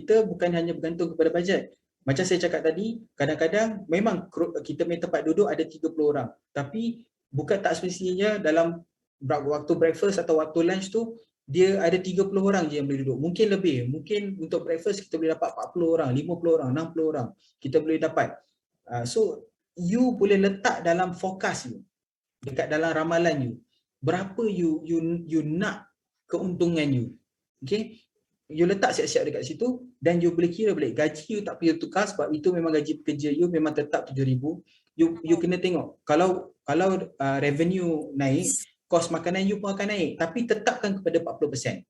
kita bukan hanya bergantung kepada bajet. Macam saya cakap tadi, kadang-kadang memang kita punya tempat duduk ada 30 orang. Tapi bukan tak semestinya dalam waktu breakfast atau waktu lunch tu, dia ada 30 orang je yang boleh duduk. Mungkin lebih. Mungkin untuk breakfast kita boleh dapat 40 orang, 50 orang, 60 orang. Kita boleh dapat. So, you boleh letak dalam forecast you. Dekat dalam ramalan you. Berapa you nak keuntungan you. Okay? You letak siap-siap dekat situ dan you boleh kira balik gaji you tak perlu tukar sebab itu memang gaji pekerja you memang tetap 7,000. You kena tengok kalau revenue naik, kos makanan you pun akan naik tapi tetapkan kepada 40%.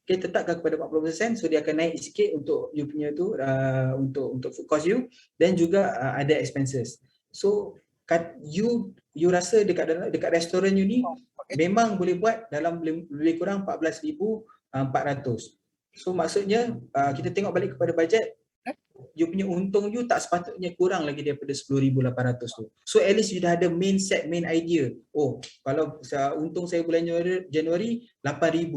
Okay, tetapkan kepada 40%, so dia akan naik sikit untuk you punya tu untuk food cost you dan juga ada expenses. So you rasa dekat restoran you ni memang boleh buat dalam lebih kurang 14,400. So maksudnya kita tengok balik kepada bajet, you punya untung you tak sepatutnya kurang lagi daripada 10,800 tu. So at least you dah ada main idea. Oh, kalau untung saya bulan Januari 8,000.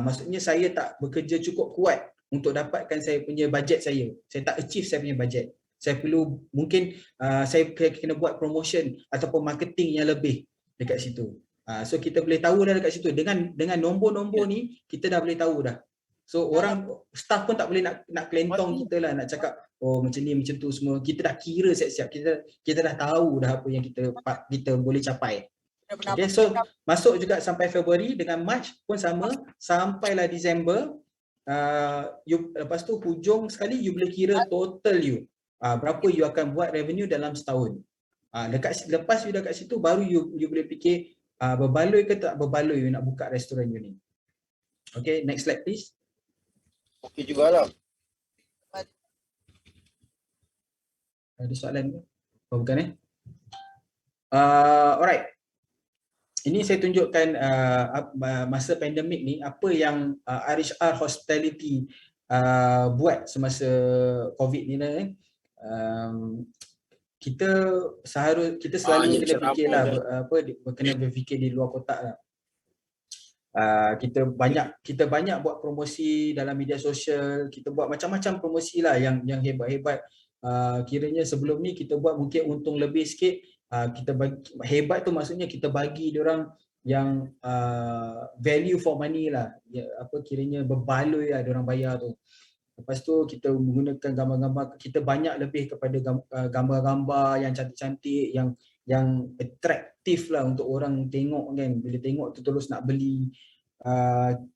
Maksudnya saya tak bekerja cukup kuat untuk dapatkan saya punya bajet saya. Saya tak achieve saya punya bajet. Saya perlu mungkin saya kena buat promotion ataupun marketing yang lebih dekat situ. So kita boleh tahu dah dekat situ dengan nombor-nombor ni kita dah boleh tahu dah. So orang staff pun tak boleh nak kelentong kita lah, nak cakap oh macam ni macam tu semua. Kita dah kira siap-siap. Kita dah tahu dah apa yang kita boleh capai. Okay, so masuk juga sampai Februari dengan March pun sama, sampailah Disember. Lepas tu hujung sekali you boleh kira total you. Berapa you akan buat revenue dalam setahun. Lepas you dah kat situ baru you boleh fikir berbaloi ke tak berbaloi you nak buka restoran you ni. Okay, next slide please. Okey jugalah. Ada soalan ke? Oh, bukan alright. Ini saya tunjukkan masa pandemik ni apa yang RHR Hospitality buat semasa COVID ni lah. Kita selalu kena fikirlah kena berfikir di luar kotak lah. Kita banyak buat promosi dalam media sosial, kita buat macam-macam promosi lah yang hebat-hebat. Kiranya sebelum ni kita buat mungkin untung lebih sikit, kita bagi hebat tu maksudnya kita bagi diorang yang value for money lah, kiranya berbaloi lah diorang bayar tu. Lepas tu kita menggunakan gambar-gambar, kita banyak lebih kepada gambar-gambar yang cantik-cantik, yang atraktif lah untuk orang tengok kan. Bila tengok tu terus nak beli.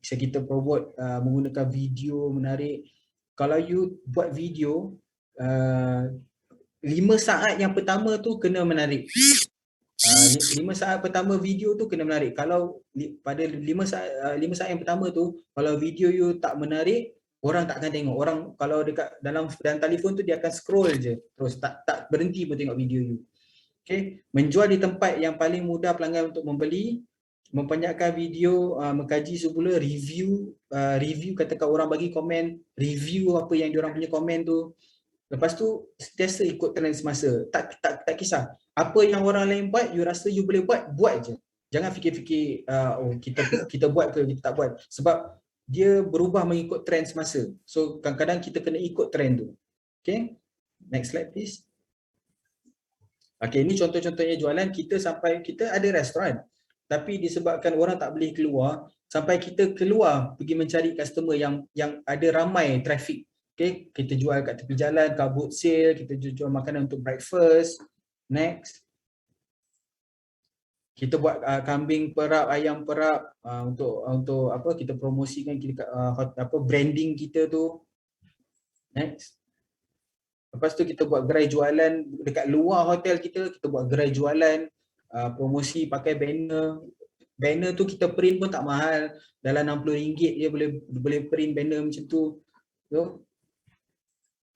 Kita promote menggunakan video menarik. Kalau you buat video 5 saat yang pertama tu kena menarik. 5 saat pertama video tu kena menarik. Kalau pada 5 saat yang pertama tu kalau video you tak menarik, orang tak akan tengok. Orang kalau dekat dalam telefon tu dia akan scroll je terus, tak berhenti pun tengok video you. Okay, menjual di tempat yang paling mudah pelanggan untuk membeli, mempenyatkan video, mengkaji semula, review, katakan orang bagi komen, review apa yang diorang punya komen tu. Lepas tu sentiasa ikut trend semasa. Tak kisah apa yang orang lain buat, you rasa you boleh buat je. Jangan fikir-fikir oh kita buat ke kita tak buat, sebab dia berubah mengikut trend semasa. So kadang-kadang kita kena ikut trend tu. Okay, next slide please. Okay, ini contoh-contohnya jualan kita sampai kita ada restoran. Tapi disebabkan orang tak boleh keluar, sampai kita keluar pergi mencari customer yang ada ramai traffic. Okay, kita jual kat tepi jalan, kat boat sale, kita jual makanan untuk breakfast. Next. Kita buat kambing perap, ayam perap untuk apa, kita promosikan kita branding kita tu. Next. Lepas tu kita buat gerai jualan dekat luar hotel kita buat gerai jualan, promosi pakai banner. Banner tu kita print pun tak mahal, dalam RM60 dia boleh print banner macam tu.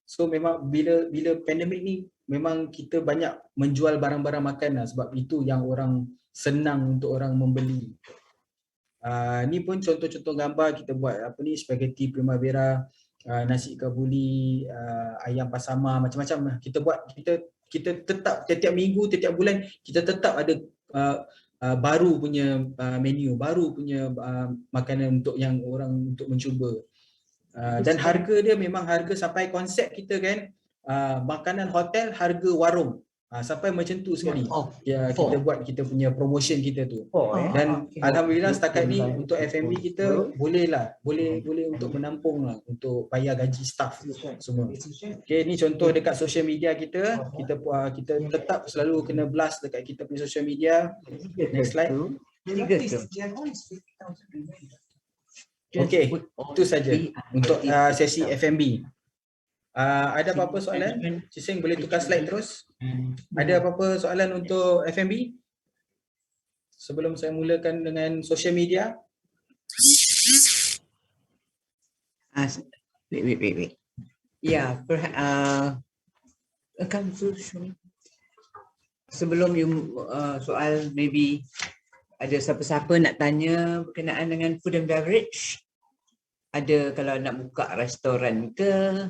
So memang bila pandemik ni memang kita banyak menjual barang-barang makan lah, sebab itu yang orang senang untuk orang membeli. Ni pun contoh-contoh gambar kita buat spaghetti primavera, nasi kabuli, ayam pasama, macam-macam lah. Kita buat, kita tetap setiap minggu, setiap bulan kita tetap ada baru punya menu, baru punya makanan untuk yang orang untuk mencuba. Dan harga dia memang harga sampai konsep kita kan, makanan hotel harga warung. Sampai macam tu sekali. Ya, kita buat kita punya promotion kita tu. Dan alhamdulillah setakat ni untuk F&B kita boleh untuk menampung lah untuk bayar gaji staff semua. Okey, ni contoh dekat social media kita tetap selalu kena blast dekat kita punya social media. Next slide. Okey, itu saja untuk sesi F&B. Ada apa-apa soalan? Cik boleh tukar slide terus? Ada apa-apa soalan untuk F&B? Sebelum saya mulakan dengan social media. Wait. Yeah, sebelum you soal, maybe ada siapa-siapa nak tanya berkenaan dengan food and beverage? Ada kalau nak buka restoran ke?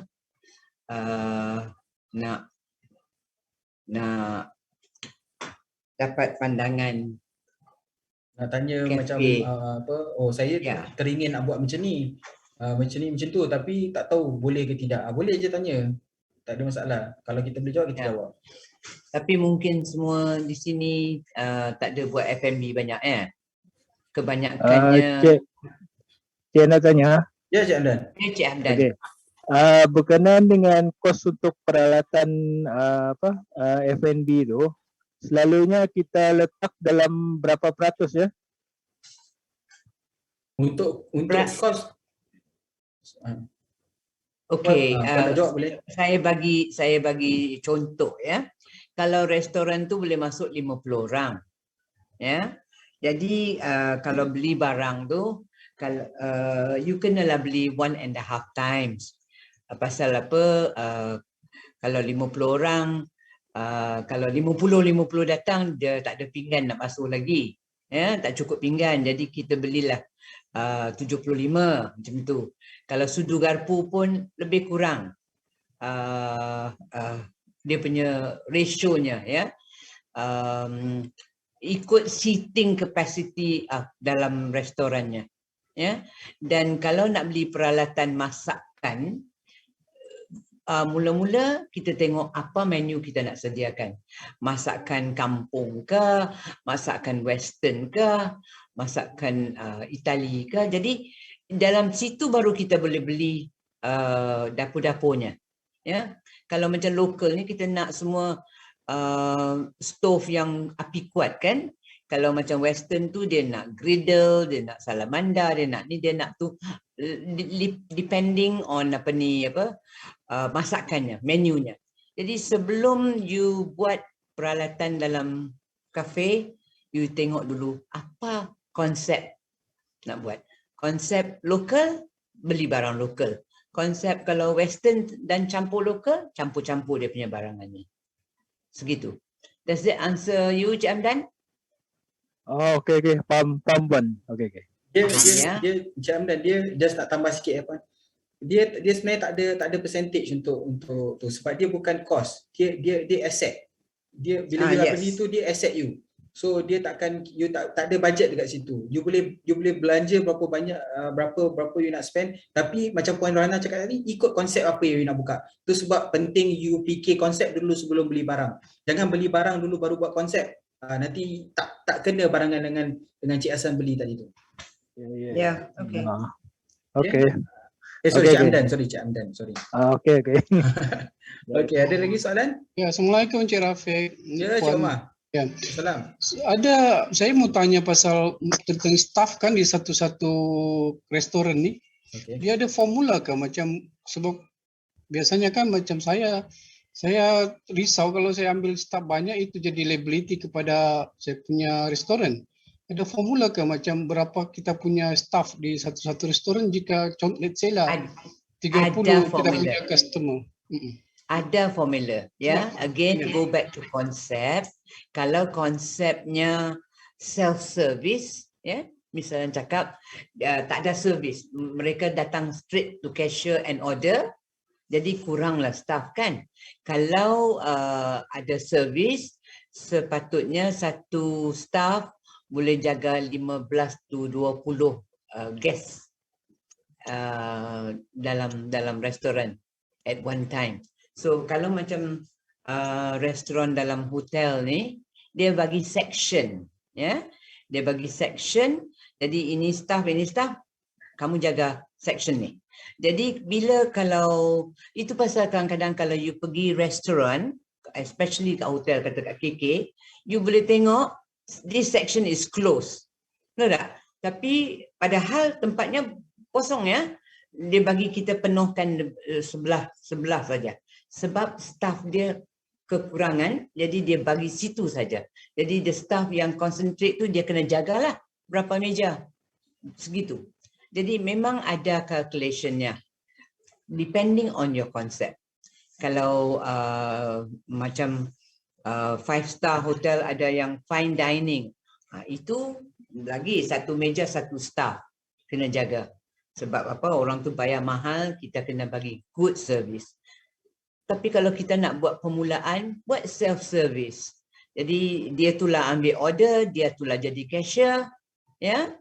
Nak dapat pandangan, nak tanya cafe. Macam apa, saya teringin nak buat macam ni, macam tu, tapi tak tahu boleh ke tidak. Boleh je tanya, tak ada masalah. Kalau kita boleh jawab, kita jawab. Tapi mungkin semua di sini tak ada buat F&B banyak kebanyakannya. Cik nak tanya. Ya, Cik Hamdan. Cik Hamdan. Okay. Berkenaan dengan kos untuk peralatan F&B tu, selalunya kita letak dalam berapa peratus ya? Untuk kos. Okey, saya bagi contoh ya. Kalau restoran tu boleh masuk 50 orang. Ya. Jadi kalau beli barang tu, kalau you kenalah beli 1.5 times. Pasal apa? Kalau 50 orang, kalau 50 datang, dia tak ada pinggan nak basuh lagi. Ya, tak cukup pinggan. Jadi kita belilah 75 macam tu. Kalau sudu garpu pun lebih kurang dia punya ratio-nya ya. Ikut seating capacity dalam restorannya ya. Dan kalau nak beli peralatan masakan, mula-mula kita tengok apa menu kita nak sediakan. Masakan kampung ke, masakan western ke, masakan Itali ke. Jadi dalam situ baru kita boleh beli dapur-dapurnya. Ya, kalau macam lokal ni kita nak semua stove yang api kuat kan. Kalau macam western tu dia nak griddle, dia nak salamander, dia nak ni, dia nak tu, depending on masakannya, menunya. Jadi sebelum you buat peralatan dalam kafe, you tengok dulu apa konsep nak buat. Konsep lokal, beli barang lokal. Konsep kalau western dan campur lokal, campur-campur dia punya barangannya. Segitu. Does that answer you, Cik Hamdan? Oh, okey. Faham Puan. Okey. Dia Cik Hamdan, dia just nak tambah sikit apa. Dia sebenarnya tak ada percentage untuk tu, sebab dia bukan cost. Dia asset. Dia bila dia beli tu dia asset you. So dia takkan, you tak ada budget dekat situ. You boleh belanja berapa banyak, berapa you nak spend, tapi macam Puan Rana cakap tadi, ikut konsep apa yang you nak buka. Tu sebab penting you fikir konsep dulu sebelum beli barang. Jangan beli barang dulu baru buat konsep. Nanti tak kena barangan dengan Cik Hasan beli tadi tu. Ya, okey. Okey. Cik Hamdan, Cik Hamdan. Okey. Okey, ada lagi soalan? Ya, Assalamualaikum Cik Rafiq. Ya, Cik Omar. Ya. Salam. Saya mau tanya pasal tentang staff kan di satu-satu restoran ni. Okay. Dia ada formula ke macam, sebab biasanya kan macam saya risau kalau saya ambil staff banyak itu jadi liability kepada saya punya restoran. Ada formula ke macam berapa kita punya staff di satu-satu restoran jika let's say lah 30 kita punya customer. Ada formula ya. Again go back to concept. Kalau konsepnya self service ya, misalnya cakap tak ada service, mereka datang straight to cashier and order, jadi kuranglah staff kan. Kalau ada service, sepatutnya satu staff boleh jaga 15 to 20 guest dalam restoran at one time. So kalau macam restoran dalam hotel ni, dia bagi section, ya. Dia bagi section. Jadi ini staff, kamu jaga section ni. Jadi bila kalau itu pasal kadang-kadang kalau you pergi restoran, especially kat hotel, kata kat KK, you boleh tengok this section is closed. Betul tak? Tapi padahal tempatnya kosong, ya. Dia bagi kita penuhkan sebelah saja. Sebab staff dia kekurangan, jadi dia bagi situ saja. Jadi the staff yang concentrate tu dia kena jagalah berapa meja. Segitu. Jadi memang ada calculationnya. Depending on your concept. Kalau macam 5-star hotel ada yang fine dining, itu lagi satu meja satu staff kena jaga. Sebab apa? Orang tu bayar mahal, kita kena bagi good service. Tapi kalau kita nak buat permulaan, buat self-service. Jadi dia tulah ambil order, dia tulah jadi cashier, ya.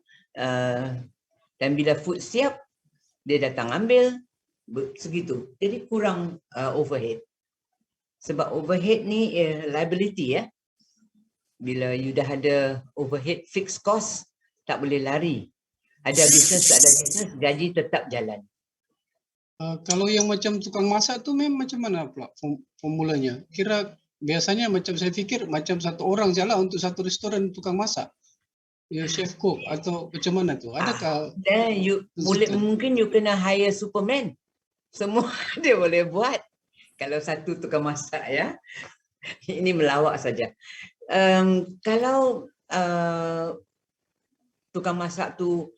Dan bila food siap, dia datang ambil, segitu. Jadi kurang overhead. Sebab overhead ni liability, ya. Bila you dah ada overhead fixed cost, tak boleh lari. Ada bisnes, tak ada bisnes, gaji tetap jalan. Kalau yang macam tukang masak tu memang macam mana pula formulanya? Kira biasanya macam saya fikir macam satu orang je lah untuk satu restoran tukang masak. Ya, chef cook atau macam mana tu? Adakah? Dan you boleh, mungkin you kena hire Superman. Semua dia boleh buat. Kalau satu tukang masak, ya. Ini melawak saja. Kalau tukang masak tu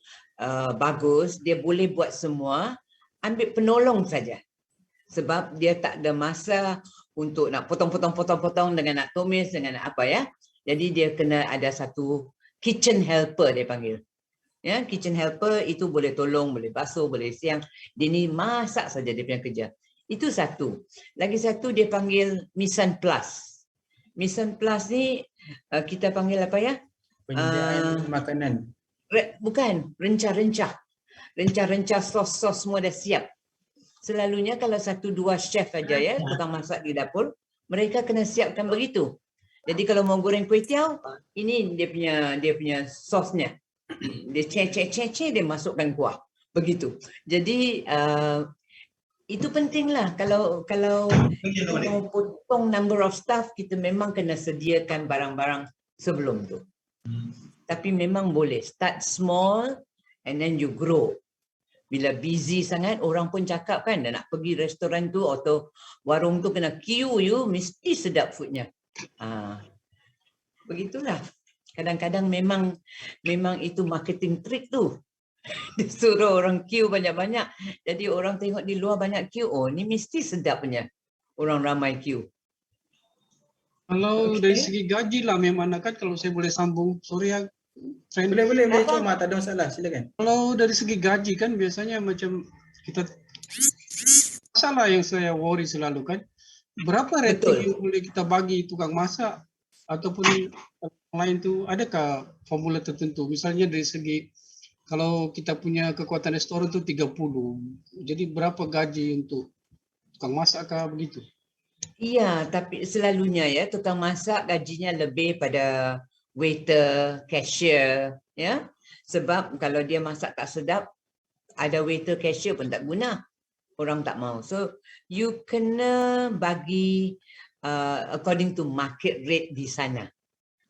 bagus, dia boleh buat semua, ambil penolong saja. Sebab dia tak ada masa untuk nak potong dengan nak tumis, dengan nak apa, ya. Jadi dia kena ada satu kitchen helper dia panggil. Ya, kitchen helper itu boleh tolong, boleh basuh, boleh siang. Dia ni masak saja dia punya kerja. Itu satu. Lagi satu dia panggil mise en place. Mise en place ni kita panggil apa, ya? Penyediaan makanan. Bukan, rencah-rencah. Rencah-rencah sos-sos semua dah siap. Selalunya kalau 1-2 chef saja, ya, tukang masak di dapur, mereka kena siapkan begitu. Jadi kalau mau goreng kuih tiaw, ini dia punya sosnya. Dia cek, dia masukkan kuah. Begitu. Jadi itu pentinglah kalau mau potong number of staff, kita memang kena sediakan barang-barang sebelum tu. Tapi memang boleh start small and then you grow. Bila busy sangat, orang pun cakap kan, dah nak pergi restoran tu atau warung tu kena queue, you mesti sedap foodnya. Begitulah. Kadang-kadang memang itu marketing trick tu. Dia suruh orang queue banyak-banyak. Jadi orang tengok di luar banyak queue, oh ni mesti sedap punya. Orang ramai queue. Kalau dari segi gaji lah memang kan, kalau saya boleh sambung. Sorry ya. Boleh cuma tak ada masalah, silakan. Kalau dari segi gaji kan biasanya macam kita, masalah yang saya worry selalu kan, berapa rating yang boleh kita bagi tukang masak ataupun lain tu, adakah formula tertentu? Misalnya dari segi kalau kita punya kekuatan restoran tu 30, jadi berapa gaji untuk tukang masak kah begitu? Iya, tapi selalunya, ya, tukang masak gajinya lebih pada waiter, cashier, ya. Sebab kalau dia masak tak sedap, ada waiter, cashier pun tak guna. Orang tak mau. So you kena bagi according to market rate di sana.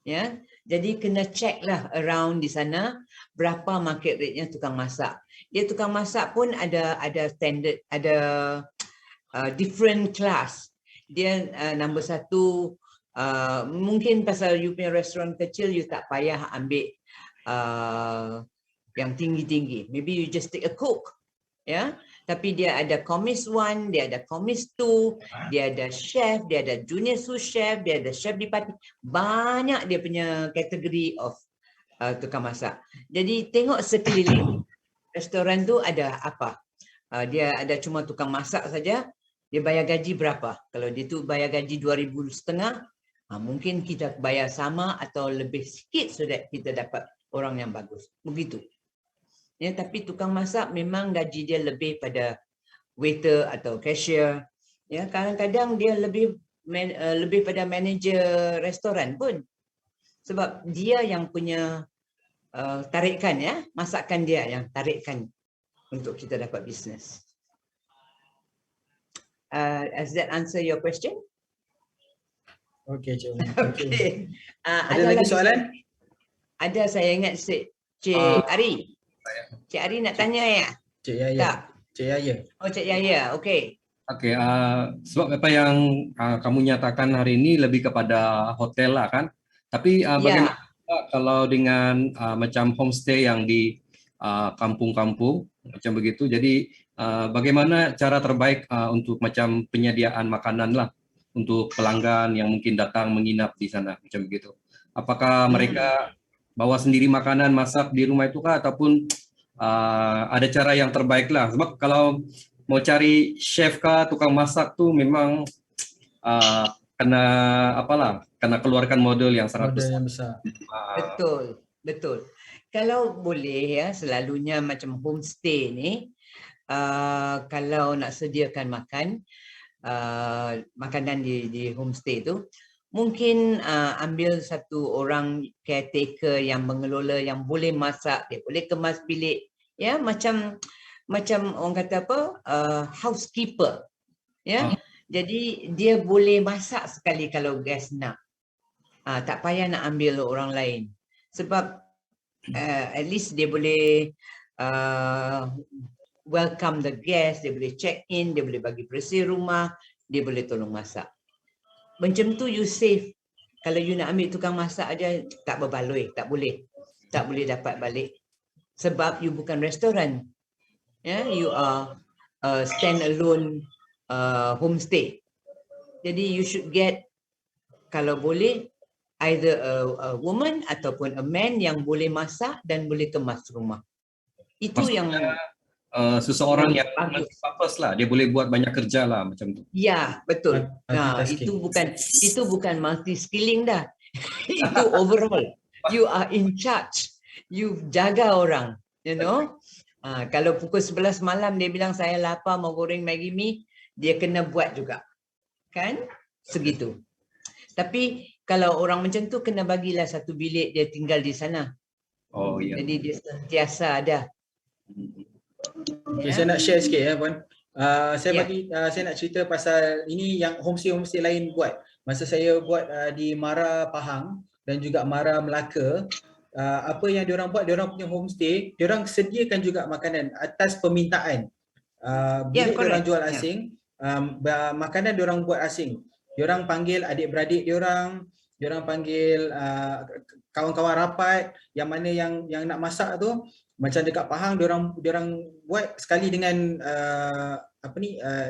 Ya. Jadi kena check lah around di sana berapa market rate-nya tukang masak. Dia tukang masak pun ada standard, ada different class. Dia number 1, mungkin pasal you punya restoran kecil, you tak payah ambil yang tinggi-tinggi. Maybe you just take a cook, ya. Tapi dia ada commis 1, dia ada commis 2, dia ada chef, dia ada junior sous chef, dia ada chef di party. Banyak dia punya kategori of tukang masak. Jadi tengok sekeliling. Restoran tu ada apa? Dia ada cuma tukang masak saja, dia bayar gaji berapa? Kalau dia tu bayar gaji 2,500, mungkin kita bayar sama atau lebih sikit so that kita dapat orang yang bagus. Begitu. Ya, tapi tukang masak memang gaji dia lebih pada waiter atau cashier. Ya, kadang-kadang dia lebih pada manager restoran pun. Sebab dia yang punya tarikan, ya, masakan dia yang tarikan untuk kita dapat bisnes. Does that answer your question? Okey, Cik Umi. Okay. Ada lagi soalan? Ada, saya ingat Cik Ari. Cik Ari nak tanya ya? Cik Yaya. Tak. Cik Yaya. Oh, Cik Yaya. Okey. Okey, sebab apa yang kamu nyatakan hari ini lebih kepada hotel lah kan. Tapi bagaimana kalau dengan macam homestay yang di kampung-kampung macam begitu. Jadi bagaimana cara terbaik untuk macam penyediaan makanan lah untuk pelanggan yang mungkin datang menginap di sana macam begitu. Apakah mereka bawa sendiri makanan masak di rumah itu kah ataupun ada cara yang terbaik lah. Sebab kalau mau cari chef kah, tukang masak tu memang kena keluarkan modal yang sangat Modal besar. yang besar. Betul. Kalau boleh ya, selalunya macam homestay ni, kalau nak sediakan makanan di homestay tu, mungkin ambil satu orang caretaker yang mengelola, yang boleh masak, dia boleh kemas bilik, ya, macam orang kata apa, housekeeper, ya. Jadi dia boleh masak sekali kalau guest nak. Tak payah nak ambil orang lain. Sebab at least dia boleh welcome the guest, dia boleh check in, dia boleh bagi bersih rumah, dia boleh tolong masak. Macam tu you save. Kalau you nak ambil tukang masak aja tak berbaloi, tak boleh dapat balik. Sebab you bukan restoran. Yeah, you are a stand-alone homestay. Jadi you should get, kalau boleh, either a woman ataupun a man yang boleh masak dan boleh kemas rumah. Itu Maksudnya, yang seseorang yang bagus. purpose lah, dia boleh buat banyak kerja lah macam tu. Ya, betul. Itu bukan multi skilling dah. Itu overall. You are in charge. You jaga orang, you know. Kalau pukul 11 malam dia bilang saya lapar mau goreng Maggi mee, dia kena buat juga. Kan? Segitu. Tapi kalau orang macam tu kena bagilah satu bilik dia tinggal di sana. Oh ya. Jadi dia sentiasa ada. Okay, saya nak share sikit ya, Puan. Saya nak cerita pasal ini yang homestay lain buat. Masa saya buat di Mara Pahang dan juga Mara Melaka, apa yang diorang buat, diorang punya homestay, diorang sediakan juga makanan atas permintaan. Bila diorang jual asing, makanan diorang buat asing. Diorang panggil adik-beradik diorang panggil kawan-kawan rapat yang mana yang nak masak tu. Macam dekat Pahang diorang buat sekali dengan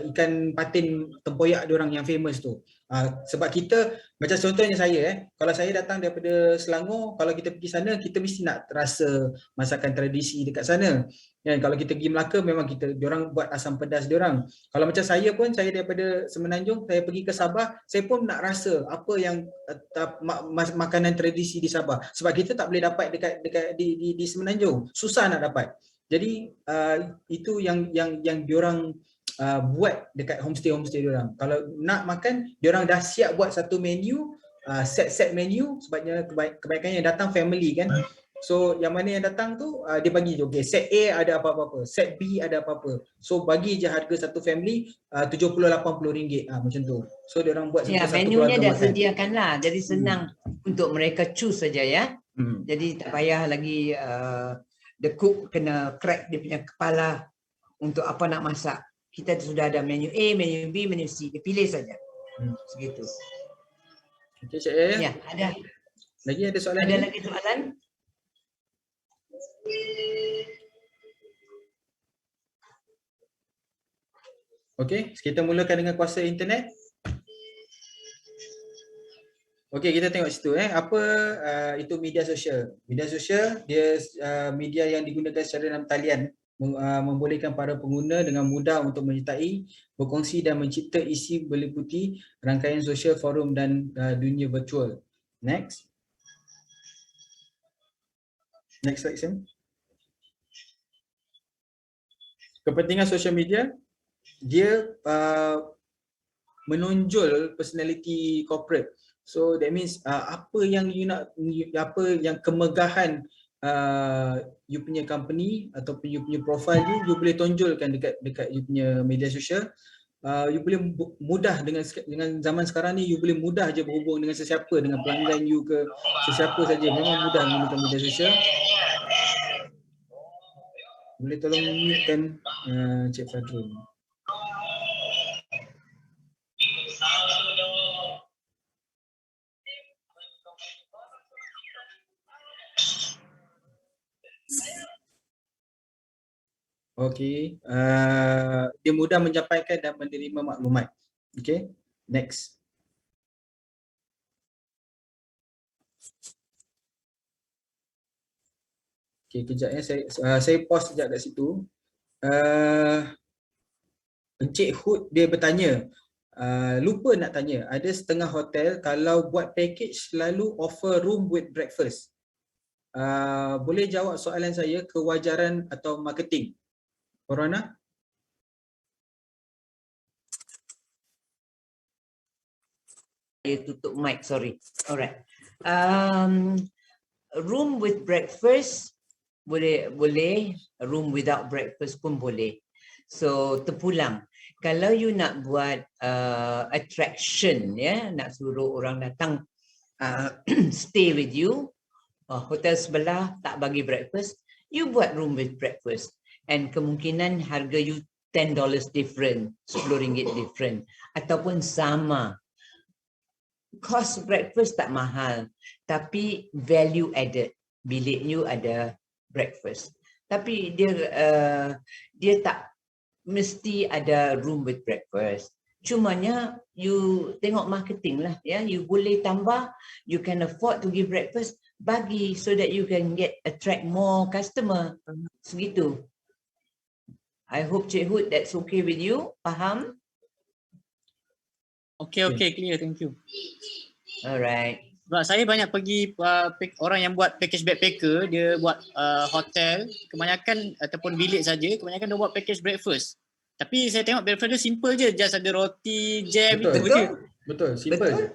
ikan patin tempoyak diorang yang famous tu. Sebab kita, macam contohnya saya kalau saya datang daripada Selangor, kalau kita pergi sana kita mesti nak rasa masakan tradisi dekat sana. Kan, kalau kita pergi Melaka memang diorang buat asam pedas diorang. Kalau macam saya pun, saya daripada Semenanjung, saya pergi ke Sabah, saya pun nak rasa apa yang makanan tradisi di Sabah. Sebab kita tak boleh dapat dekat di Semenanjung. Susah nak dapat. Jadi itu yang diorang buat dekat homestay diorang. Kalau nak makan, diorang dah siap buat satu menu, set menu, sebabnya kebanyakan yang datang family kan. So yang mana yang datang tu dia bagi je, okay, set A ada apa-apa, set B ada apa-apa. So bagi je harga satu family RM70-80 macam tu. So diorang buat satu menunya dah sediakan lah. Jadi senang untuk mereka choose saja ya. Jadi tak payah lagi the cook kena crack dia punya kepala untuk apa nak masak. Kita sudah ada menu A, menu B, menu C. Dia pilih saja. Segitu. Okay, Cik Yaya. Ya, ada. Lagi ada soalan? Ada lagi soalan? Okey, kita mulakan dengan kuasa internet. Okey, kita tengok situ apa itu media sosial. Media sosial dia media yang digunakan secara dalam talian, membolehkan para pengguna dengan mudah untuk menyertai, berkongsi dan mencipta isi meliputi rangkaian sosial, forum dan dunia virtual. Next. Next slide, Sam. kepentingan social media, dia menonjol personality corporate. So that means apa yang you nak, apa yang kemegahan you punya company ataupun you punya profile you boleh tonjolkan dekat you punya media sosial. You boleh mudah dengan zaman sekarang ni, you boleh mudah je berhubung dengan sesiapa, dengan pelanggan you ke sesiapa saja, memang mudah menggunakan media sosial. Boleh tolong mute-kan Cik Fadrul. Okey, dia mudah menyampaikan dan menerima maklumat. Okey, next. Okey, kejap ya, saya pause sekejap kat situ. Encik Hood dia bertanya, lupa nak tanya, ada setengah hotel kalau buat package selalu offer room with breakfast. Boleh jawab soalan saya, kewajaran atau marketing? Corona? Saya tutup mic, sorry. Alright. Room with breakfast boleh, room without breakfast pun boleh. So terpulang. Kalau you nak buat attraction, ya, nak suruh orang datang stay with you, hotel sebelah tak bagi breakfast, you buat room with breakfast. And kemungkinan harga you $10 different, RM10 different, ataupun sama. Cost breakfast tak mahal, tapi value added. Bilik you ada breakfast. Tapi dia tak mesti ada room with breakfast. Cumanya you tengok marketing lah, ya. You boleh tambah, you can afford to give breakfast, bagi so that you can attract more customer. Segitu. I hope Cik Hood that's okay with you. Faham? Okay, clear, thank you. Alright. Sebab saya banyak pergi orang yang buat package backpacker, dia buat hotel, kebanyakan ataupun bilik saja, kebanyakan dia buat package breakfast. Tapi saya tengok breakfast dia simple je, just ada roti, jam, itu je. Betul, simple je.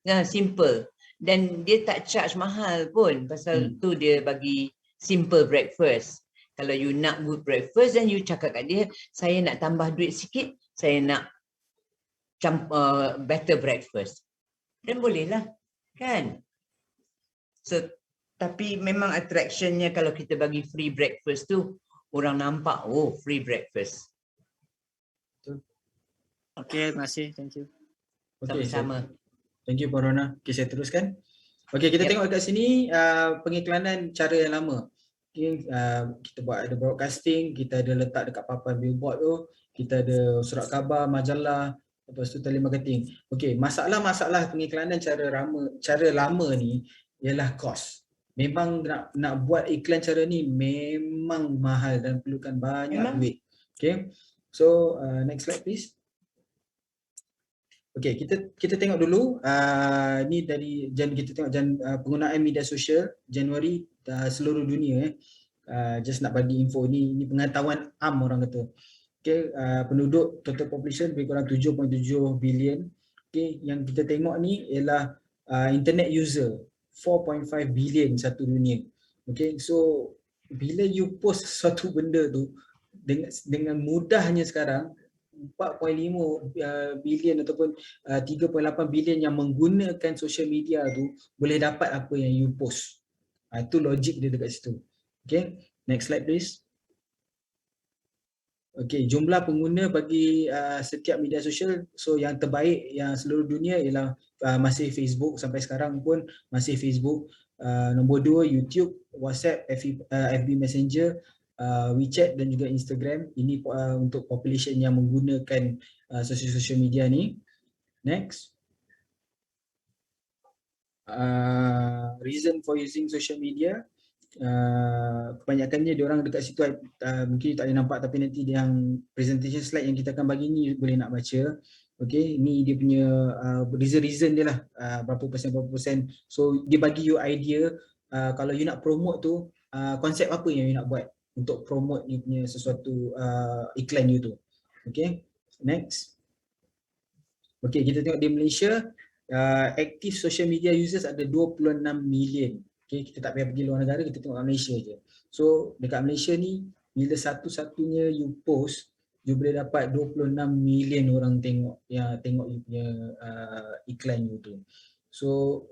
Ya, simple. Dan dia tak charge mahal pun, pasal tu dia bagi simple breakfast. Kalau you nak good breakfast, then you cakap kat dia, saya nak tambah duit sikit, saya nak better breakfast. Dan bolehlah, kan? So, tapi memang attractionnya kalau kita bagi free breakfast tu, orang nampak, oh, free breakfast. Okay, terima kasih, thank you. Okay, sama-sama. Thank you, Corona. Okay, saya teruskan. Okay, kita tengok dekat sini pengiklanan cara yang lama. Okay, kita buat ada broadcasting, kita ada letak dekat papan billboard tu, kita ada surat khabar, majalah, lepas tu telemarketing. Okay, masalah pengiklanan cara lama ni ialah kos. Memang nak buat iklan cara ni memang mahal dan perlukan banyak duit. Okay, so next slide please. Okay, kita tengok dulu ni dari kita tengok penggunaan media sosial Januari seluruh dunia. Just nak bagi info ni pengetahuan orang kata. Okay, penduduk total population lebih kurang 7.7 bilion. Okay, yang kita tengok ni ialah internet user 4.5 bilion satu dunia. Okay, so bila you post satu benda tu dengan mudahnya sekarang 4.5 bilion ataupun 3.8 bilion yang menggunakan social media tu boleh dapat apa yang you post. Itu logik dia dekat situ. Okay, next slide please. Okay, jumlah pengguna bagi setiap media sosial, so yang terbaik yang seluruh dunia ialah masih Facebook, sampai sekarang pun masih Facebook. Nombor 2 YouTube, WhatsApp, FB Messenger, WeChat dan juga Instagram. Ini untuk population yang menggunakan social media ni. Next. Reason for using social media. Kebanyakannya diorang dekat situ, mungkin tak boleh nampak tapi nanti yang presentation slide yang kita akan bagi ni boleh nak baca. Okay, ni dia punya reason dia lah, berapa persen. So dia bagi you idea kalau you nak promote tu, konsep apa yang you nak buat. untuk promote you punya sesuatu iklan you tu. Okay, next. Okay, kita tengok di Malaysia, active social media users ada 26 million. Okay, kita tak payah pergi luar negara, kita tengok Malaysia je. So dekat Malaysia ni, bila satu-satunya you post, you boleh dapat 26 million orang tengok you punya iklan you tu. So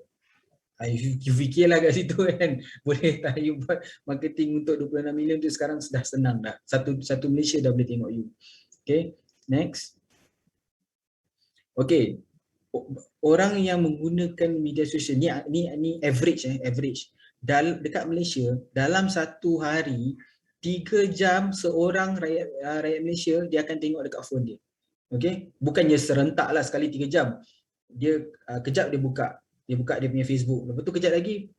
you fikirlah kat situ kan, boleh tak you buat marketing untuk 26 million tu sekarang sudah senang dah. Satu Malaysia dah boleh tengok you. Okay, next. Okay, orang yang menggunakan media sosial ni average average. Dekat Malaysia dalam satu hari 3 jam seorang rakyat Malaysia dia akan tengok dekat phone dia. Okay, bukannya serentak lah sekali 3 jam. Dia kejap dia buka dia punya Facebook. Lepas tu kejap lagi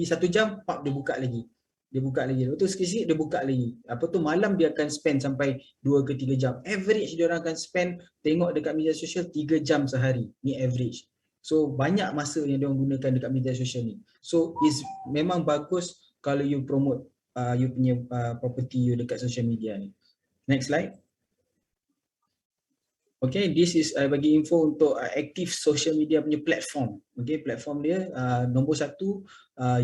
1 jam pap dia buka lagi. Lepas tu sikit-sikit dia buka lagi. Apa tu malam dia akan spend sampai 2 ke 3 jam. Average dia orang akan spend tengok dekat media sosial 3 jam sehari. Ni average. So banyak masa yang dia orang gunakan dekat media sosial ni. So memang bagus kalau you promote you punya property you dekat social media ni. Next slide. Okay, this is bagi info untuk active social media punya platform. Okay, platform dia nombor 1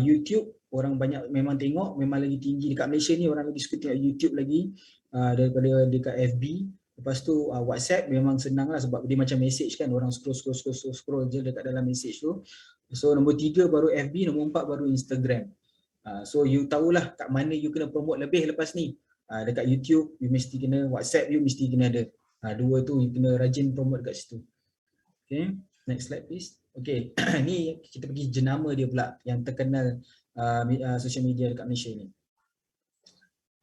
YouTube, orang banyak memang tengok, memang lagi tinggi dekat Malaysia ni, orang lagi suka tengok YouTube lagi daripada dekat FB. Lepas tu WhatsApp memang senang lah sebab dia macam message kan, orang scroll je dekat dalam message tu. So nombor 3 baru FB, nombor 4 baru Instagram. So you tahulah kat mana you kena promote lebih lepas ni. Dekat YouTube you mesti kena, WhatsApp you mesti kena ada. Dua tu you kena rajin promote kat situ. Okay, next slide please. Okay, ni kita pergi jenama dia pula yang terkenal social media dekat Malaysia ni.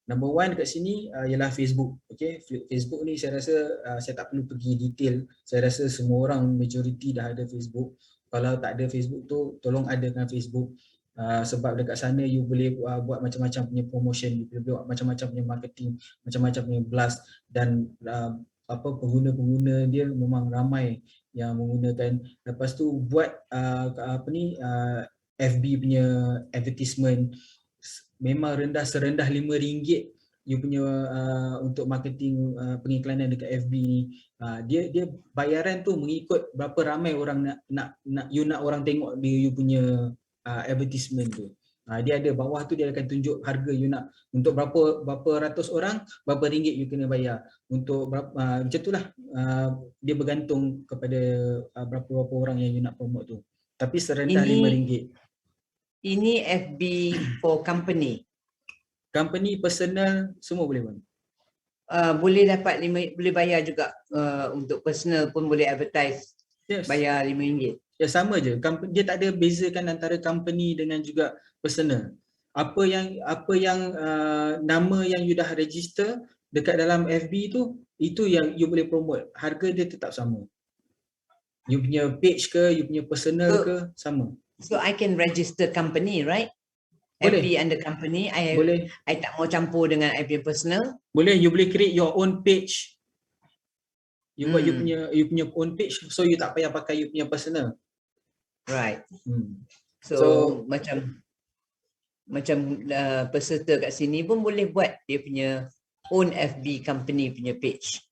Number 1 dekat sini ialah Facebook. Okay, Facebook ni saya rasa saya tak perlu pergi detail. Saya rasa semua orang majority dah ada Facebook. Kalau tak ada Facebook tu, tolong adakan Facebook. Sebab dekat sana you boleh buat macam-macam punya promotion, you boleh buat macam-macam punya marketing, macam-macam punya blast, dan pengguna-pengguna dia memang ramai yang menggunakan. Lepas tu buat FB punya advertisement memang rendah, serendah RM5 you punya untuk marketing pengiklanan dekat FB ni. Dia bayaran tu mengikut berapa ramai orang nak orang tengok dia you punya advertisement tu. Dia ada bawah tu, dia akan tunjuk harga you nak untuk berapa ratus orang, berapa ringgit you kena bayar. Untuk macam itulah, dia bergantung kepada berapa orang yang you nak promote tu. Tapi serendah RM5. Ini FB for company. Company, personal, semua boleh bang. Boleh dapat boleh bayar juga untuk personal pun boleh advertise. Yes. Bayar RM5. Ya, sama je. Dia tak ada bezakan antara company dengan juga personal. Apa yang nama yang you dah register dekat dalam FB tu, itu yang you boleh promote. Harga dia tetap sama. You punya page ke, you punya personal ke, sama. So I can register company, right? Boleh. FB under company. Boleh. I tak mau campur dengan I punya personal. Boleh, you boleh create your own page. You buat you punya own page, so you tak payah pakai you punya personal. Right. So macam peserta kat sini pun boleh buat dia punya own FB company punya page.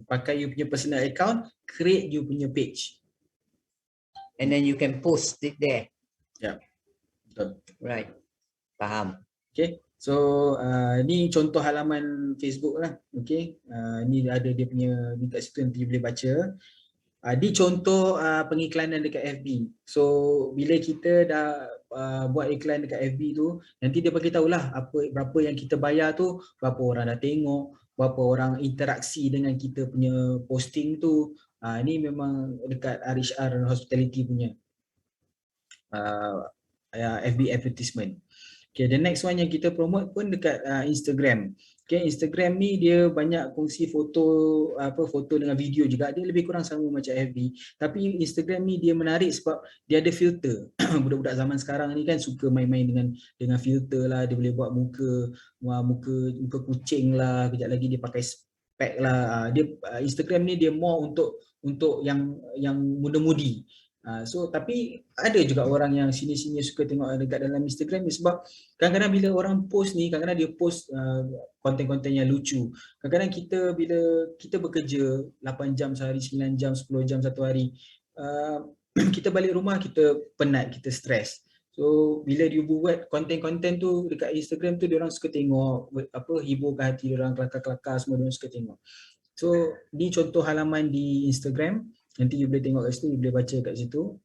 Pakai you punya personal account, create you punya page. And then you can post it there. Ya. Betul. Right. Faham. Okay. So ni contoh halaman Facebook lah. Okay. Ni ada dia punya, ni kat situ nanti you boleh baca. Di contoh pengiklanan dekat FB. So bila kita dah buat iklan dekat FB tu, nanti dia bagi tahulah berapa yang kita bayar tu, berapa orang dah tengok, berapa orang interaksi dengan kita punya posting tu. Ni memang dekat RHR Hospitality punya FB advertisement. Okay, the next one yang kita promote pun dekat Instagram. Okay, Instagram ni dia banyak kongsi foto dengan video juga. Dia lebih kurang sama macam FB. Tapi Instagram ni dia menarik sebab dia ada filter. Budak-budak zaman sekarang ni kan suka main-main dengan filter lah. Dia boleh buat muka kucing lah. Kejap lagi dia pakai spek lah. Instagram ni dia more untuk yang muda-mudi. So tapi ada juga orang yang sini-sini suka tengok dekat dalam Instagram ni, sebab kadang-kadang bila orang post ni, kadang-kadang dia post konten-konten yang lucu. Kadang-kadang kita bila kita bekerja 8 jam sehari, 9 jam, 10 jam satu hari, kita balik rumah kita penat, kita stres. So bila dia buat konten-konten tu dekat Instagram tu, dia orang suka tengok hiburkan hati dia orang, kelakar-kelakar semua dia orang suka tengok. So ni contoh halaman di Instagram. Nanti you boleh tengok kat situ, you boleh baca kat situ.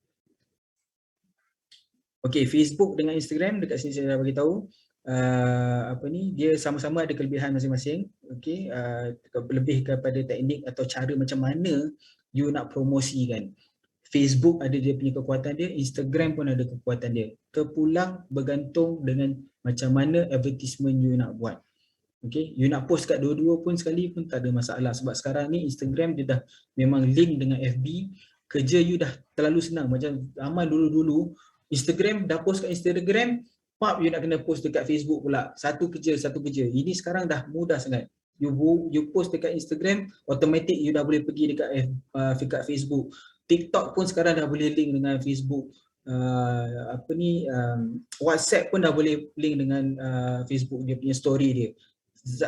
Okay, Facebook dengan Instagram dekat sini saya dah bagi tahu. Dia sama-sama ada kelebihan masing-masing. Okay, lebih kepada teknik atau cara macam mana you nak promosikan. Facebook ada dia punya kekuatan dia, Instagram pun ada kekuatan dia. Terpulang bergantung dengan macam mana advertisement you nak buat. Okay, you nak post kat dua-dua pun sekali pun tak ada masalah, sebab sekarang ni Instagram dia dah memang link dengan FB. Kerja you dah terlalu senang. Macam zaman dulu-dulu Instagram dah post kat Instagram, pap you nak kena post dekat Facebook pula. Satu kerja. Ini sekarang dah mudah sangat. You post dekat Instagram, automatic you dah boleh pergi dekat Facebook. TikTok pun sekarang dah boleh link dengan Facebook. WhatsApp pun dah boleh link dengan Facebook dia punya story dia.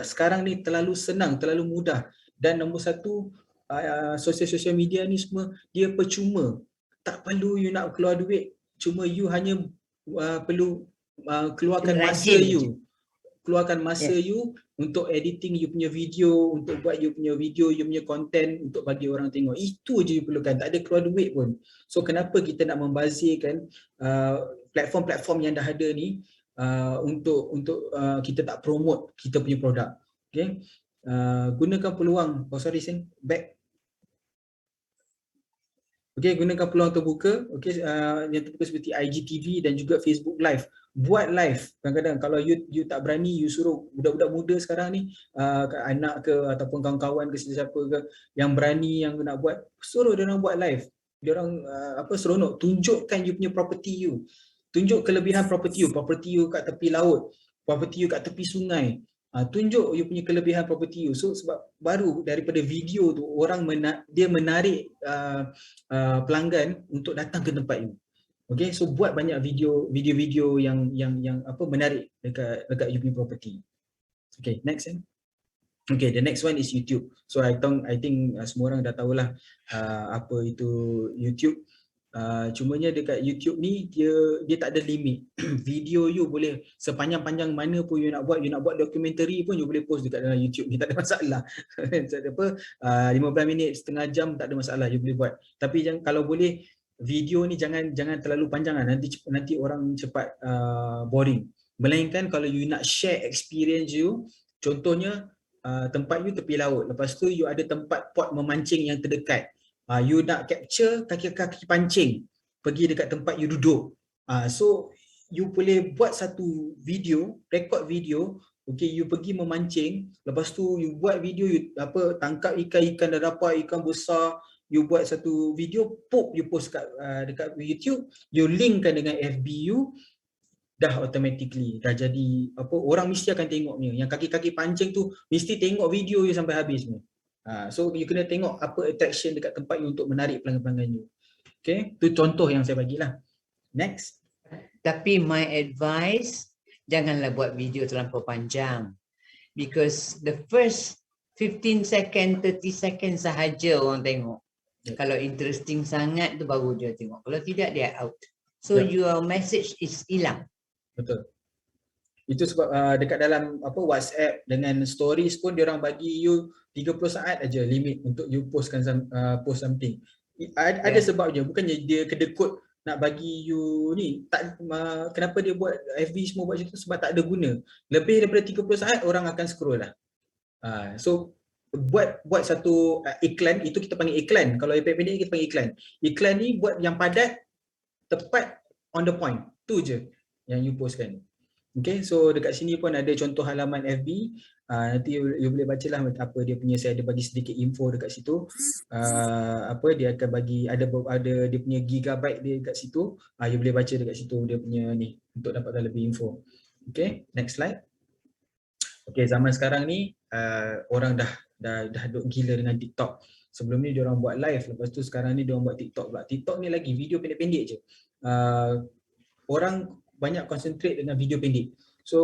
Sekarang ni terlalu senang, terlalu mudah. Dan nombor satu, sosial media ni semua dia percuma. Tak perlu you nak keluar duit, cuma you hanya perlu keluarkan masa you. Keluarkan masa you untuk editing you punya video, untuk buat you punya video, you punya content untuk bagi orang tengok. Itu je you perlukan, tak ada keluar duit pun. So kenapa kita nak membazirkan platform-platform yang dah ada ni untuk kita tak promote kita punya produk. Okay, gunakan peluang. Back. Okay, gunakan peluang terbuka. Okay, yang terbuka seperti IGTV dan juga Facebook Live. Buat live. Kadang-kadang kalau you tak berani, you suruh budak-budak muda sekarang ni, anak ke ataupun kawan-kawan ke sesiapa ke yang berani, yang nak buat, suruh dia orang buat live. Dia orang seronok. Tunjukkan you punya property you. Tunjuk kelebihan property you kat tepi laut, property you kat tepi sungai. Tunjuk you punya kelebihan property you. So sebab baru daripada video tu orang dia menarik pelanggan untuk datang ke tempat you. Okay, so buat banyak video yang menarik dekat you punya property. Okay, next. Okay, the next one is YouTube. So I think semua orang dah tahulah apa itu YouTube. Cumanya dekat YouTube ni dia tak ada limit. Video you boleh sepanjang-panjang mana pun you nak buat dokumentari pun you boleh post dekat dalam YouTube ni, tak ada masalah. 15 minit, setengah jam tak ada masalah, you boleh buat. Tapi kalau boleh video ni jangan terlalu panjang lah. Nanti orang cepat boring. Melainkan kalau you nak share experience you, contohnya tempat you tepi laut, lepas tu you ada tempat pot memancing yang terdekat. You nak capture kaki-kaki pancing, pergi dekat tempat you duduk. So you boleh buat satu video, record video. Okay, you pergi memancing, lepas tu you buat video, you tangkap ikan dah dapat, ikan besar. You buat satu video, you post dekat YouTube, you linkkan dengan FB you, dah automatically dah jadi orang mesti akan tengoknya. Yang kaki-kaki pancing tu mesti tengok video you sampai habis ni. So you kena tengok apa attraction dekat tempat you untuk menarik pelanggan-pelanggan you. Okay, tu contoh yang saya bagilah. Next. Tapi my advice, janganlah buat video terlampau panjang. Because the first 15 second, 30 second sahaja orang tengok. Kalau interesting sangat tu baru dia tengok. Kalau tidak dia out. So your message is hilang. Betul. Itu sebab dekat dalam WhatsApp dengan stories pun dia orang bagi you 30 saat aja limit untuk you post something. Ada sebabnya, bukannya dia kedekut nak bagi you ni. Kenapa dia buat FB semua buat macam tu? Sebab tak ada guna. Lebih daripada 30 saat orang akan scroll lah. So buat satu iklan, itu kita panggil iklan. Kalau pendek kita panggil iklan. Iklan ni buat yang padat, tepat, on the point. Tu je yang you postkan. Okay, so dekat sini pun ada contoh halaman FB. Nanti you boleh bacalah apa dia punya, saya ada bagi sedikit info dekat situ. Dia akan bagi ada dia punya gigabyte dia dekat situ. You boleh baca dekat situ dia punya ni untuk dapatkan lebih info. Okay, next slide. Okay, zaman sekarang ni orang dah dah duk gila dengan TikTok. Sebelum ni diorang buat live, lepas tu sekarang ni diorang buat TikTok pula. TikTok ni lagi video pendek-pendek je. Orang banyak concentrate dengan video pendek. So